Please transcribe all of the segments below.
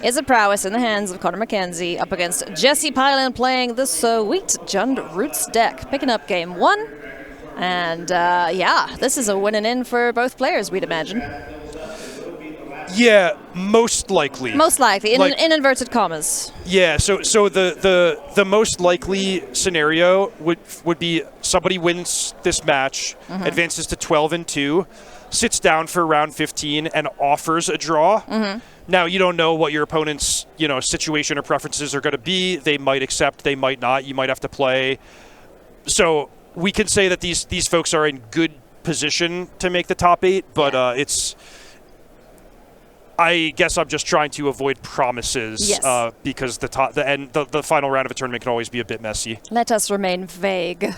is a prowess in the hands of Connor Mackenzie up against Jesse Piland playing the sweet Jund Roots deck, picking up game 1. And yeah, this is a win and in for both players, we'd imagine. Yeah, most likely. Most likely, in inverted commas. Yeah, so the most likely scenario would be somebody wins this match, advances to 12-2, sits down for round 15, and offers a draw. Now, you don't know what your opponent's situation or preferences are going to be. They might accept, they might not. You might have to play. So we can say that these folks are in good position to make the top 8, but it's... I guess I'm just trying to avoid promises because the final round of a tournament can always be a bit messy. Let us remain vague,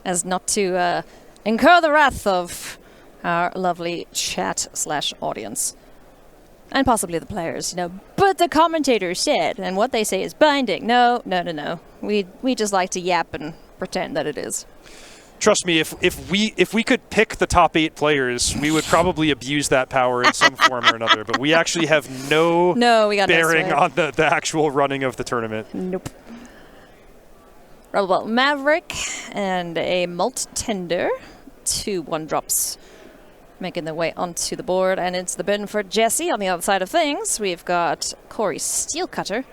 as not to incur the wrath of our lovely chat/audience, and possibly the players. But the commentator said, and what they say is binding. No. We just like to yap and pretend that it is. Trust me, if we could pick the top 8 players, we would probably abuse that power in some form or another. But we actually have no bearing on the actual running of the tournament. Nope. Rebel Maverick and a Malt Tender, 2 1-drops, making their way onto the board and into the bin for Jesse. On the other side of things, we've got Corey Steelcutter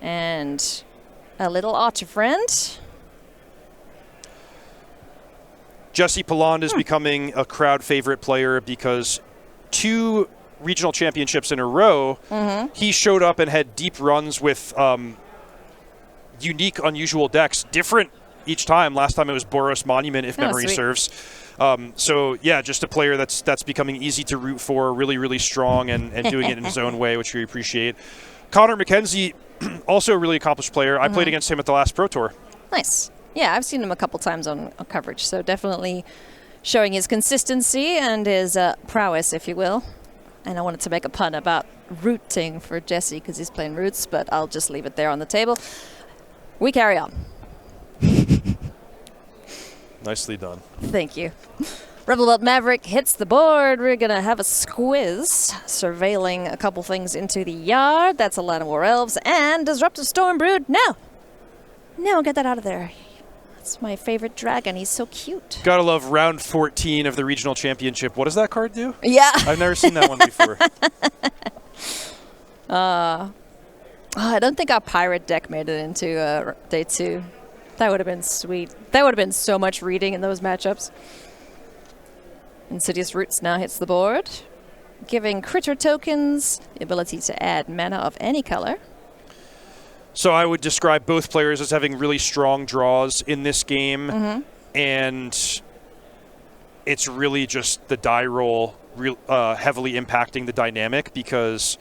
and a little archer friend. Jesse Piland is becoming a crowd favorite player because 2 regional championships in a row, he showed up and had deep runs with unique, unusual decks, different each time. Last time it was Boros Monument, if memory serves. So yeah, just a player that's becoming easy to root for, really, really strong and doing it in his own way, which we appreciate. Connor Mackenzie, also a really accomplished player. I played against him at the last Pro Tour. Nice. Yeah, I've seen him a couple times on coverage, so definitely showing his consistency and his prowess, if you will. And I wanted to make a pun about rooting for Jesse because he's playing roots, but I'll just leave it there on the table. We carry on. Nicely done. Thank you. Rebel Belt Maverick hits the board. We're going to have a squiz, surveilling a couple things into the yard. That's a Land of War Elves and Disruptive Stormbrood. No, get that out of there. That's my favorite dragon. He's so cute. Gotta love round 14 of the regional championship. What does that card do? Yeah. I've never seen that one before. I don't think our pirate deck made it into day 2. That would have been sweet. That would have been so much reading in those matchups. Insidious Roots now hits the board, giving critter tokens the ability to add mana of any color. So I would describe both players as having really strong draws in this game, and it's really just the die roll heavily impacting the dynamic, because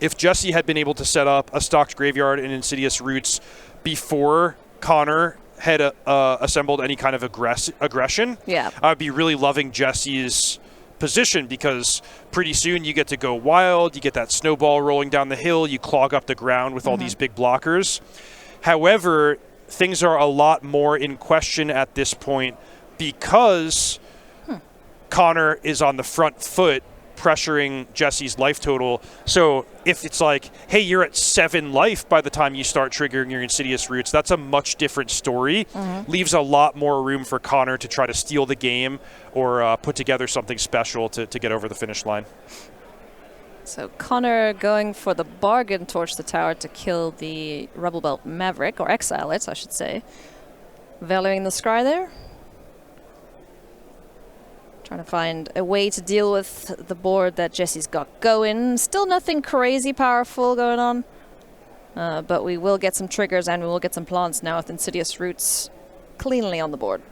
if Jesse had been able to set up a stocked graveyard and Insidious Roots before Connor had assembled any kind of aggression, I'd be really loving Jesse's position, because pretty soon you get to go wild, you get that snowball rolling down the hill, you clog up the ground with all these big blockers. However, things are a lot more in question at this point because Connor is on the front foot pressuring Jesse's life total. So if it's like, hey, you're at 7 life by the time you start triggering your Insidious Roots, that's a much different story. Leaves a lot more room for Connor to try to steal the game or put together something special to get over the finish line. So Connor going for the bargain torch the tower to kill the Rebel Belt Maverick, or exile it, I should say. Valuing the scry there. Trying to find a way to deal with the board that Jesse's got going. Still nothing crazy powerful going on. But we will get some triggers and we will get some plants now with Insidious Roots cleanly on the board.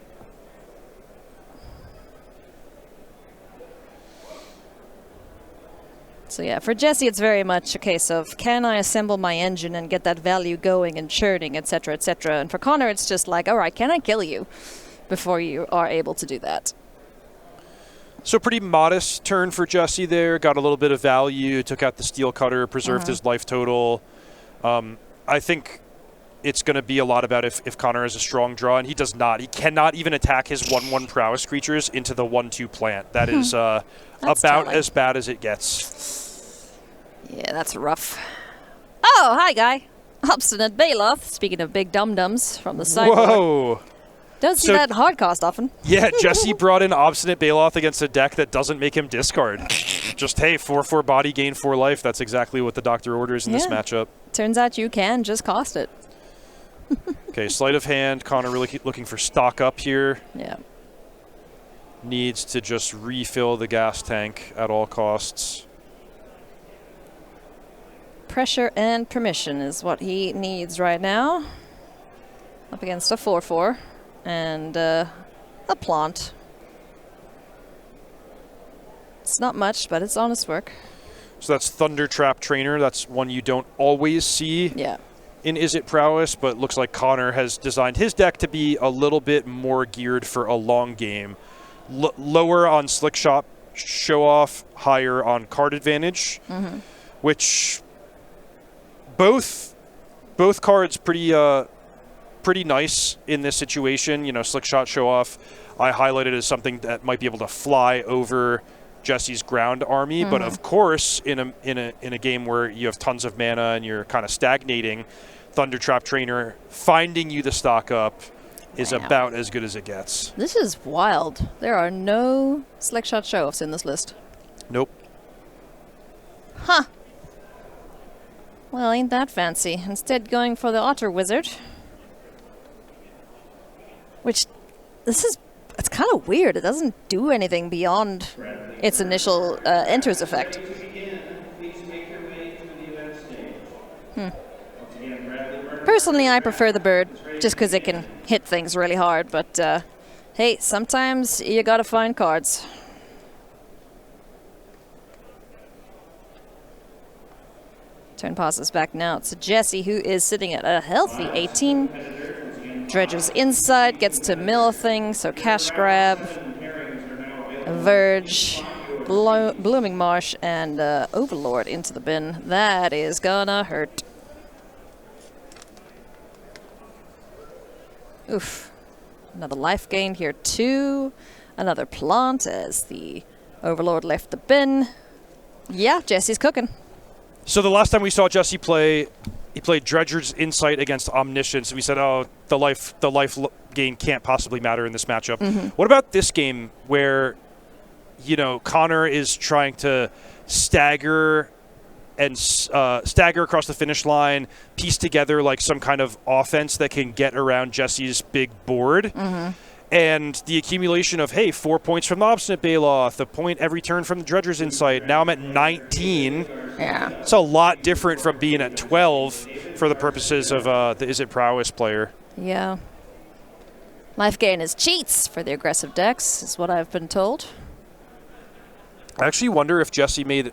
So yeah, for Jesse it's very much a case of, can I assemble my engine and get that value going and churning, etc., etc. And for Connor it's just like, all right, can I kill you before you are able to do that? So pretty modest turn for Jesse there. Got a little bit of value, took out the Steel Cutter, preserved his life total. I think it's going to be a lot about if Connor has a strong draw, and he does not. He cannot even attack his 1/1 prowess creatures into the 1/2 plant. That is about as bad as it gets. Yeah, that's rough. Oh, hi, guy. Obstinate Baloth, speaking of big dum-dums from the sideboard. Whoa! Don't see that hard cost often. Yeah, Jesse brought in Obstinate Baloth against a deck that doesn't make him discard. Just, hey, 4/4 body, gain 4 life. That's exactly what the doctor orders in this matchup. Turns out you can just cost it. Okay, sleight of hand. Connor really looking for stock up here. Yeah. Needs to just refill the gas tank at all costs. Pressure and permission is what he needs right now. Up against a 4/4 and a plant. It's not much, but it's honest work. So that's Thunder Trap Trainer. That's one you don't always see in Is It Prowess, but looks like Connor has designed his deck to be a little bit more geared for a long game. Lower on Slick Shot Show Off, higher on card advantage, which both cards pretty nice in this situation. You know, Slick Shot Show Off, I highlighted as something that might be able to fly over Jesse's ground army, but of course, in a game where you have tons of mana and you're kind of stagnating, Thunder Trap Trainer finding you the stock up is about as good as it gets. This is wild. There are no Slick Shot Show-Offs in this list. Nope. Huh. Well, ain't that fancy. Instead going for the Otter Wizard. Which, it's kind of weird. It doesn't do anything beyond its initial enters effect. Personally, I prefer the bird, just because it can hit things really hard, but hey, sometimes you gotta find cards. Turn passes back now to Jesse, who is sitting at a healthy 18. Dredger's inside, gets to mill things, so cash grab, Verge, Blooming Marsh, and Overlord into the bin. That is gonna hurt. Oof. Another life gain here too. Another plant as the Overlord left the bin. Yeah, Jesse's cooking. So the last time we saw Jesse play, he played Dredger's Insight against Omniscience, and we said, oh, the life gain can't possibly matter in this matchup. What about this game where, you know, Connor is trying to stagger across the finish line, piece together like some kind of offense that can get around Jesse's big board. And the accumulation of, hey, 4 points from the Obstinate Baloth, a point every turn from the Dredger's Insight. Now I'm at 19. Yeah. It's a lot different from being at 12 for the purposes of the Is It Prowess player. Yeah. Life gain is cheats for the aggressive decks, is what I've been told. I actually wonder if Jesse made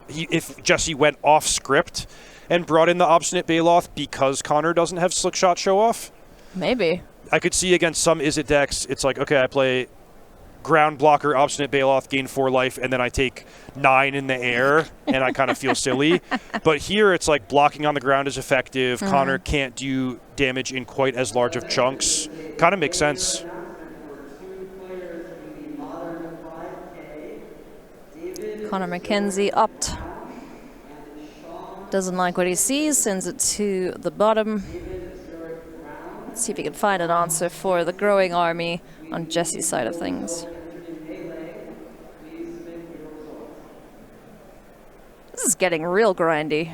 if Jesse went off script and brought in the Obstinate Baloth because Connor doesn't have Slick Shot Show Off. Maybe. I could see against some Is It decks, it's like, okay, I play Ground Blocker, Obstinate Baloth, gain 4 life, and then I take 9 in the air, and I kind of feel silly. But here it's like blocking on the ground is effective. Connor can't do damage in quite as large of chunks. Kind of makes sense. Connor Mackenzie upped. Doesn't like what he sees, sends it to the bottom. Let's see if he can find an answer for the growing army on Jesse's side of things. This is getting real grindy.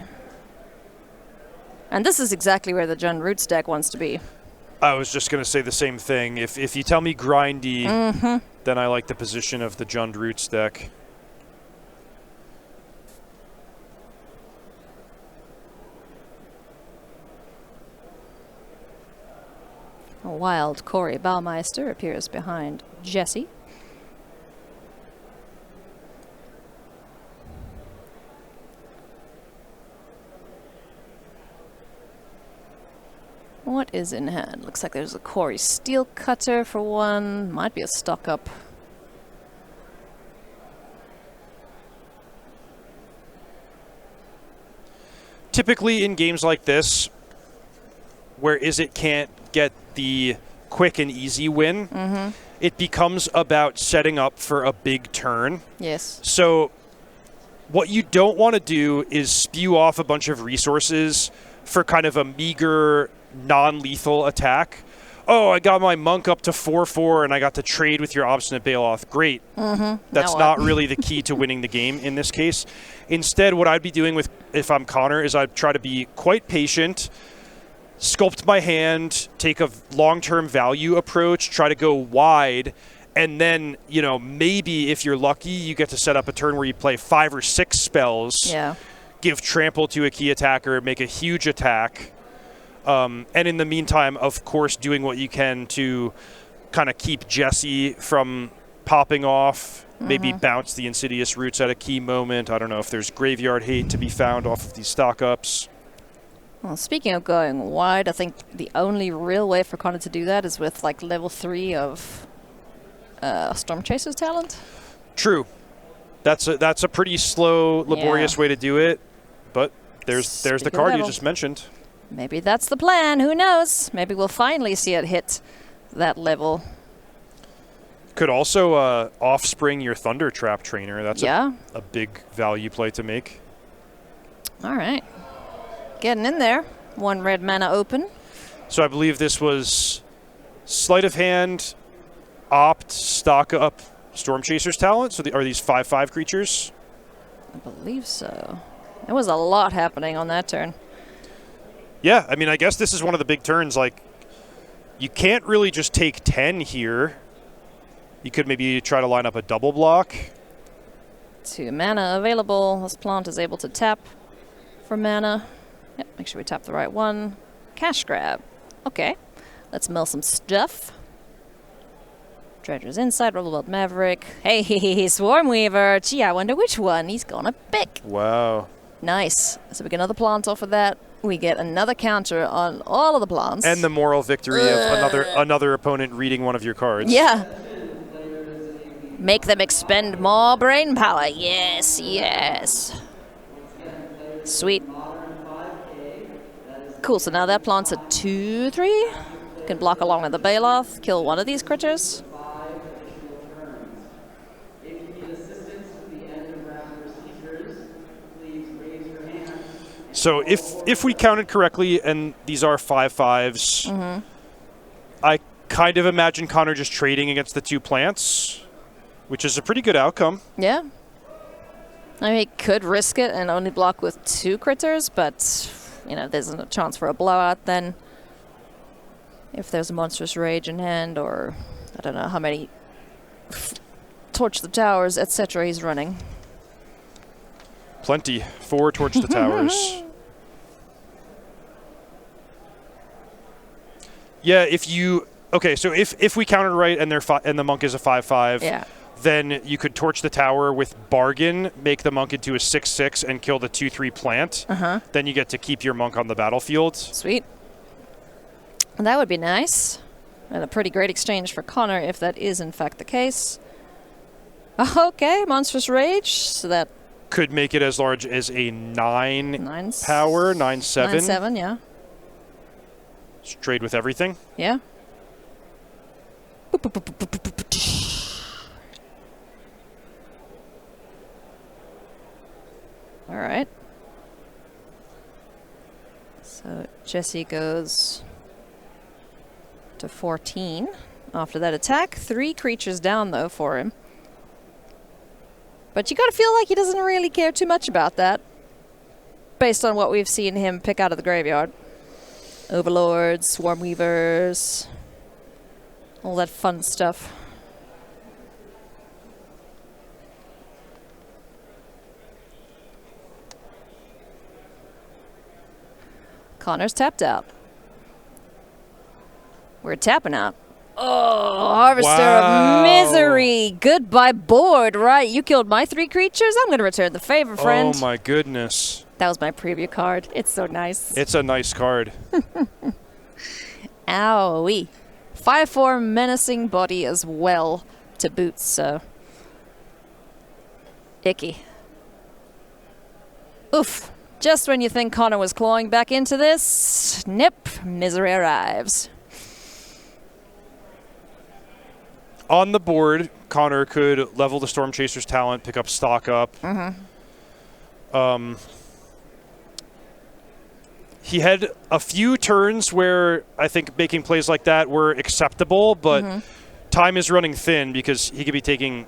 And this is exactly where the Jund Roots deck wants to be. I was just going to say the same thing. If you tell me grindy, then I like the position of the Jund Roots deck. A wild Corey Baumeister appears behind Jesse. What is in hand? Looks like there's a Corey Steel Cutter for one. Might be a stock up. Typically in games like this, where Is It can't get the quick and easy win, it becomes about setting up for a big turn. Yes. So what you don't want to do is spew off a bunch of resources for kind of a meager, non-lethal attack. Oh, I got my monk up to 4/4 and I got to trade with your Obstinate Baloth. Great. That's not really the key to winning the game in this case. Instead, what I'd be doing if I'm Connor is I'd try to be quite patient, sculpt my hand, take a long-term value approach, try to go wide, and then, maybe if you're lucky, you get to set up a turn where you play 5 or 6 spells, give trample to a key attacker, make a huge attack. And in the meantime, of course, doing what you can to kind of keep Jesse from popping off, maybe bounce the Insidious Roots at a key moment. I don't know if there's graveyard hate to be found off of these stock-ups. Well, speaking of going wide, I think the only real way for Connor to do that is with level 3 of Storm Chaser's talent. True. That's a pretty slow, laborious way to do it, but there's the card you just mentioned. Maybe that's the plan. Who knows? Maybe we'll finally see it hit that level. Could also offspring your Thunder Trap Trainer. That's a big value play to make. All right. Getting in there. 1 red mana open. So I believe this was Sleight of Hand, Opt, Stock Up, Storm Chaser's talent. So are these 5/5 creatures? I believe so. There was a lot happening on that turn. Yeah, I mean, I guess this is one of the big turns. You can't really just take 10 here. You could maybe try to line up a double block. 2 mana available. This plant is able to tap for mana. Yep, make sure we tap the right one. Cash grab. Okay, let's mill some stuff. Dredger's Insight, Rebel Maverick. Hey, Swarmweaver. Gee, I wonder which one he's gonna pick. Wow. Nice. So we get another plant off of that. We get another counter on all of the plants. And the moral victory of another opponent reading one of your cards. Yeah. Make them expend more brain power. Yes, yes. Sweet. Cool, so now that plant's a 2/3. Can block along with the Baloth, kill one of these critters. So if we counted correctly, and these are 5/5s, I kind of imagine Connor just trading against the 2 plants, which is a pretty good outcome. Yeah. I mean, he could risk it and only block with 2 critters, but, there's a chance for a blowout then. If there's a Monstrous Rage in hand, or I don't know how many Torch the Towers, etc. he's running. Plenty. 4 Torch the Towers. Yeah, so if we counted right and and the monk is a 5/5, then you could Torch the Tower with Bargain, make the monk into a 6/6 and kill the 2/3 plant. Then you get to keep your monk on the battlefield. Sweet. That would be nice. And a pretty great exchange for Connor if that is in fact the case. Okay, Monstrous Rage. So that could make it as large as a 9 power, 9/7. 9/7, yeah. Trade with everything. Yeah. All right. So Jesse goes to 14 after that attack. 3 creatures down, though, for him. But you gotta feel like he doesn't really care too much about that, based on what we've seen him pick out of the graveyard. Overlords, Swarmweavers, all that fun stuff. Connor's tapped out. We're tapping out. Oh, Harvester of Misery. Goodbye board. Right, you killed my 3 creatures. I'm going to return the favor, friend. Oh, my goodness. That was my preview card. It's so nice. It's a nice card. Owie. 5/4 menacing body as well to boot, so. Icky. Oof. Just when you think Connor was clawing back into this, snip, Misery arrives. On the board, Connor could level the Storm Chaser's talent, pick up stock up. He had a few turns where I think making plays like that were acceptable, but time is running thin because he could be taking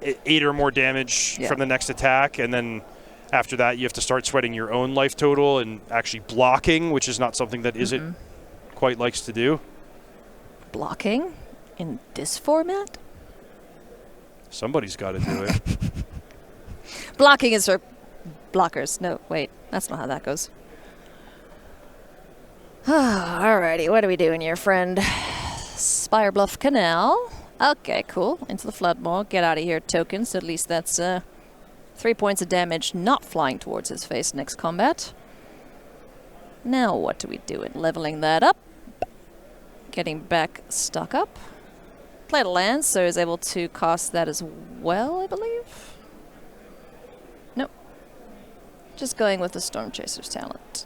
8 or more damage from the next attack, and then after that you have to start sweating your own life total and actually blocking, which is not something that Izzet quite likes to do. Blocking in this format? Somebody's got to do it. Blocking is for blockers. No, wait. That's not how that goes. Alrighty, what are we doing here, friend? Spire Bluff Canal. Okay, cool. Into the Floodmaw. Get out of here, tokens. At least that's 3 points of damage not flying towards his face next combat. Now what do we do in leveling that up? Getting back stuck up. Played a land, so he's able to cast that as well, I believe. Nope. Just going with the Storm Chaser's talent.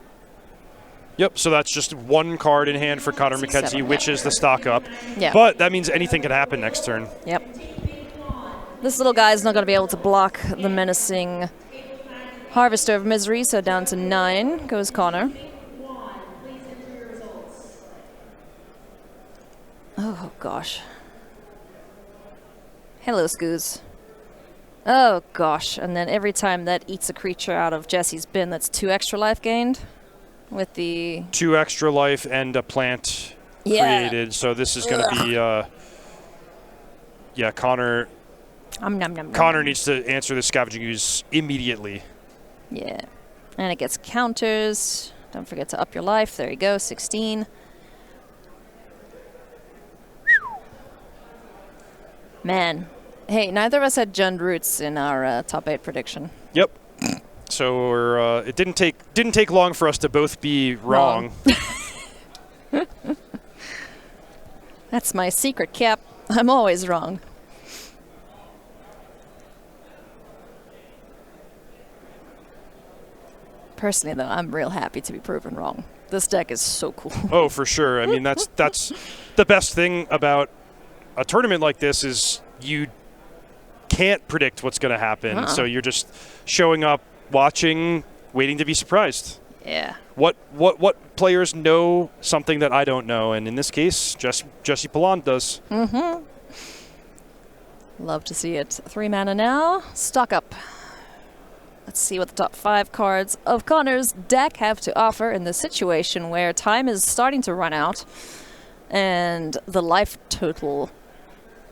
Yep, so that's just one card in hand for Connor Mackenzie, which is the stock up. Yeah. But that means anything can happen next turn. Yep. This little guy's not going to be able to block the menacing Harvester of Misery, so down to 9 goes Connor. Oh, gosh. Hello, Scoos. Oh, gosh. And then every time that eats a creature out of Jesse's bin, that's 2 extra life gained with the... 2 extra life and a plant created. So this is going to be... Connor... Connor needs to answer the Scavenging Ooze immediately. Yeah. And it gets counters. Don't forget to up your life. There you go, 16. Man. Hey, neither of us had Jund Roots in our top 8 prediction. Yep. So we're, it didn't take long for us to both be wrong. That's my secret, Cap. I'm always wrong. Personally, though, I'm real happy to be proven wrong. This deck is so cool. Oh, for sure. I mean, that's the best thing about a tournament like this is you can't predict what's going to happen. So you're just showing up, watching, waiting to be surprised. Yeah. What players know something that I don't know, and in this case, Jesse Piland does. Mm-hmm. Love to see it. 3 mana now. Stock up. Let's see what the top 5 cards of Connor's deck have to offer in this situation where time is starting to run out and the life total,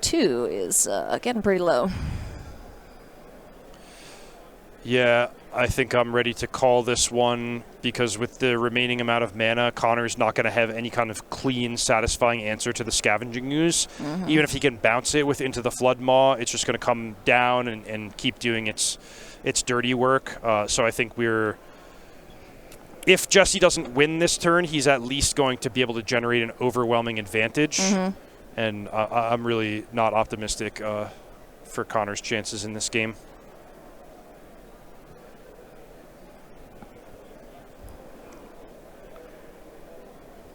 too, is getting pretty low. Yeah, I think I'm ready to call this one because with the remaining amount of mana, Connor's not going to have any kind of clean, satisfying answer to the Scavenging Ooze. Even if he can bounce it into the Floodmaw, it's just going to come down and keep doing its dirty work. So I think if Jesse doesn't win this turn, he's at least going to be able to generate an overwhelming advantage. And I'm really not optimistic for Connor's chances in this game.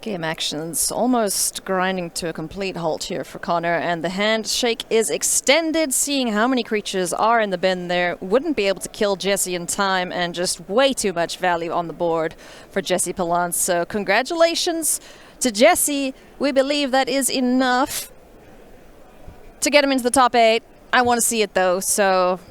Game actions almost grinding to a complete halt here for Connor, and the handshake is extended. Seeing how many creatures are in the bin there, wouldn't be able to kill Jesse in time, and just way too much value on the board for Jesse Piland. So congratulations to Jesse. We believe that is enough to get him into the top 8. I want to see it though, so